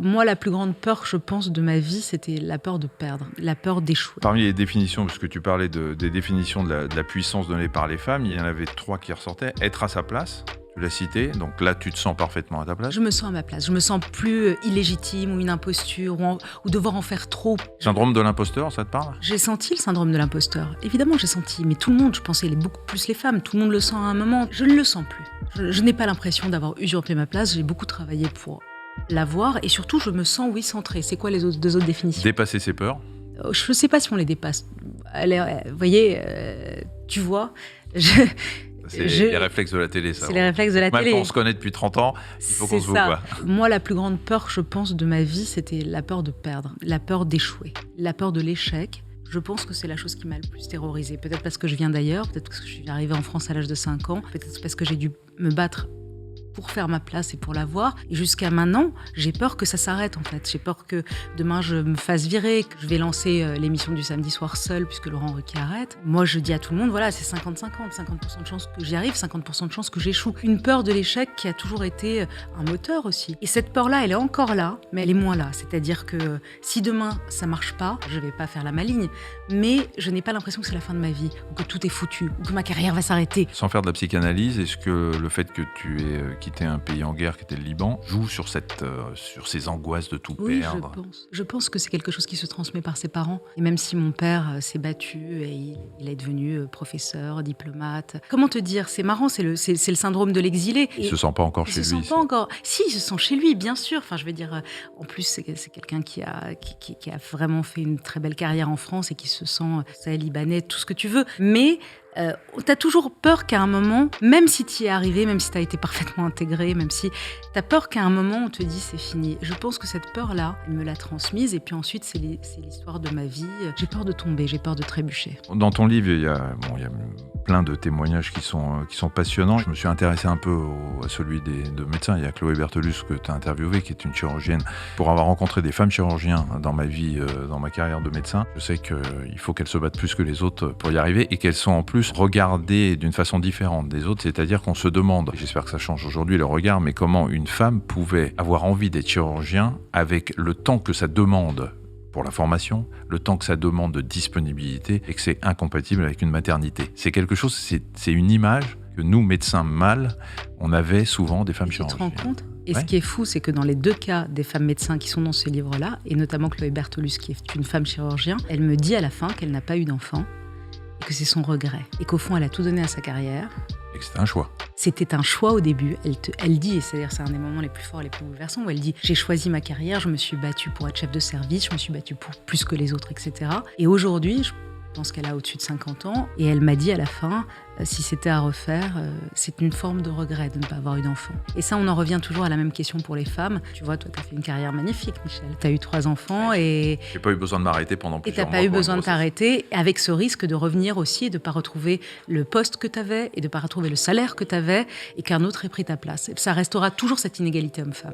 Moi, la plus grande peur, je pense, de ma vie, c'était la peur de perdre, la peur d'échouer. Parmi les définitions, parce que tu parlais des définitions de la puissance donnée par les femmes, il y en avait 3 qui ressortaient. Être à sa place, tu l'as cité, donc là tu te sens parfaitement à ta place. Je me sens à ma place, je me sens plus illégitime ou une imposture ou devoir en faire trop. Syndrome de l'imposteur, ça te parle? J'ai senti le syndrome de l'imposteur, évidemment j'ai senti, mais tout le monde, je pensais beaucoup plus les femmes, tout le monde le sent à un moment. Je ne le sens plus. Je n'ai pas l'impression d'avoir usurpé ma place, j'ai beaucoup travaillé pour l'avoir et surtout je me sens, oui, centrée. C'est quoi les deux autres définitions? Dépasser ses peurs. Je ne sais pas si on les dépasse. Vous voyez, tu vois, C'est les réflexes de la télé, ça. C'est les réflexes de la télé. Même quand on se connaît depuis 30 ans, il faut qu'on se voit. Moi, la plus grande peur, je pense, de ma vie, c'était la peur de perdre, la peur d'échouer, la peur de l'échec. Je pense que c'est la chose qui m'a le plus terrorisée. Peut-être parce que je viens d'ailleurs, peut-être parce que je suis arrivée en France à l'âge de 5 ans, peut-être parce que j'ai dû me battre pour faire ma place et pour l'avoir. Et jusqu'à maintenant, j'ai peur que ça s'arrête en fait. J'ai peur que demain je me fasse virer, que je vais lancer l'émission du samedi soir seule puisque Laurent Ruquier arrête. Moi, je dis à tout le monde, voilà, c'est 50-50. 50% de chance que j'y arrive, 50% de chance que j'échoue. Une peur de l'échec qui a toujours été un moteur aussi. Et cette peur-là, elle est encore là, mais elle est moins là. C'est-à-dire que si demain ça marche pas, je vais pas faire la maligne, mais je n'ai pas l'impression que c'est la fin de ma vie, ou que tout est foutu, ou que ma carrière va s'arrêter. Sans faire de la psychanalyse, est-ce que le fait que tu aies quitté un pays en guerre qui était le Liban joue sur ces angoisses de tout perdre? Je pense que c'est quelque chose qui se transmet par ses parents. Et même si mon père s'est battu et il est devenu professeur, diplomate. Comment te dire? C'est marrant, c'est le syndrome de l'exilé. Il se sent pas encore chez lui. Il se sent pas encore. Si, il se sent chez lui, bien sûr. Enfin, je veux dire, en plus, c'est quelqu'un qui a vraiment fait une très belle carrière en France et qui se sent libanais, tout ce que tu veux. Mais t'as toujours peur qu'à un moment, même si t'y es arrivé, même si t'as été parfaitement intégré, même si t'as peur qu'à un moment on te dise c'est fini. Je pense que cette peur-là, elle me l'a transmise et puis ensuite c'est l'histoire de ma vie. J'ai peur de tomber, j'ai peur de trébucher. Dans ton livre, il y a plein de témoignages qui sont passionnants. Je me suis intéressé un peu à celui de médecins. Il y a Chloé Berthelus que tu as interviewée, qui est une chirurgienne. Pour avoir rencontré des femmes chirurgiens dans ma vie, dans ma carrière de médecin, je sais qu'il faut qu'elles se battent plus que les autres pour y arriver et qu'elles sont en plus regardées d'une façon différente des autres. C'est-à-dire qu'on se demande, et j'espère que ça change aujourd'hui le regard, mais comment une femme pouvait avoir envie d'être chirurgien avec le temps que ça demande pour la formation, le temps que ça demande de disponibilité et que c'est incompatible avec une maternité. C'est quelque chose, c'est une image que nous, médecins mâles, on avait souvent des femmes chirurgiennes. Tu te rends compte ? Et ce qui est fou, c'est que dans les 2 cas des femmes médecins qui sont dans ce livre-là, et notamment Chloé Berthelus, qui est une femme chirurgien, elle me dit à la fin qu'elle n'a pas eu d'enfant et que c'est son regret. Et qu'au fond, elle a tout donné à sa carrière. Et que c'était un choix. C'était un choix au début. Elle dit, et c'est-à-dire c'est un des moments les plus forts, les plus bouleversants, où elle dit « J'ai choisi ma carrière, je me suis battue pour être chef de service, je me suis battue pour plus que les autres, etc. » Et aujourd'hui, je pense qu'elle a au-dessus de 50 ans, et elle m'a dit à la fin, si c'était à refaire, c'est une forme de regret de ne pas avoir eu d'enfant. Et ça, on en revient toujours à la même question pour les femmes. Tu vois, toi, tu as fait une carrière magnifique, Michel. Tu as eu 3 enfants et... J'ai pas eu besoin de m'arrêter pendant plusieurs mois. Et tu n'as pas eu besoin de t'arrêter, avec ce risque de revenir aussi, de ne pas retrouver le poste que tu avais, et de ne pas retrouver le salaire que tu avais, et qu'un autre ait pris ta place. Et ça restera toujours cette inégalité homme-femme.